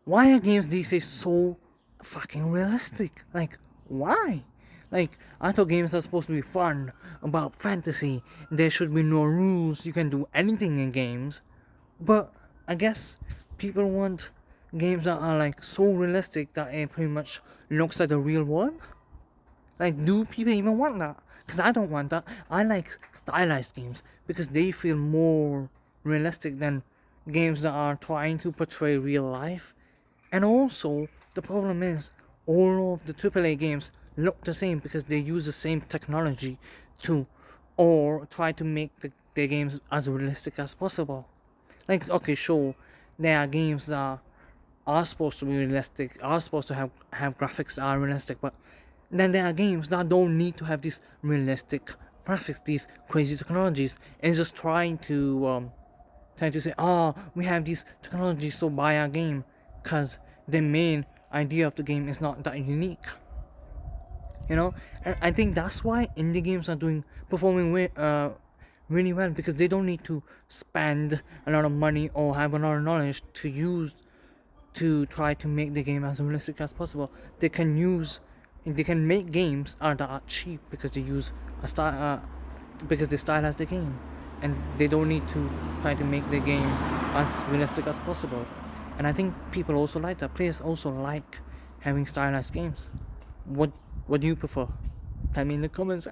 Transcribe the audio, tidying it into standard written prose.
why are games these days so fucking realistic? Like, why? Like, I thought games are supposed to be fun, about fantasy. There should be no rules. You can do anything in games. But I guess people want games that are like so realistic that it pretty much looks like the real world. Like, do people even want that? Because I don't want that. I like stylized games because they feel more realistic than games that are trying to portray real life. And also, the problem is, all of the AAA games look the same because they use the same technology to, or try to make their games as realistic as possible. Like, okay, sure, there are games that are supposed to be realistic, are supposed to have graphics that are realistic, but then there are games that don't need to have these realistic graphics, these crazy technologies, and just trying to say, oh, we have these technologies, so buy our game, because the main idea of the game is not that unique. And I think that's why indie games are performing really well, because they don't need to spend a lot of money or have a lot of knowledge to try to make the game as realistic as possible. They can make games that are cheap because they use a style because they stylize the game, and they don't need to try to make the game as realistic as possible. And I think people also like that. Players also like having stylized games. What what do you prefer? Tell me in the comments.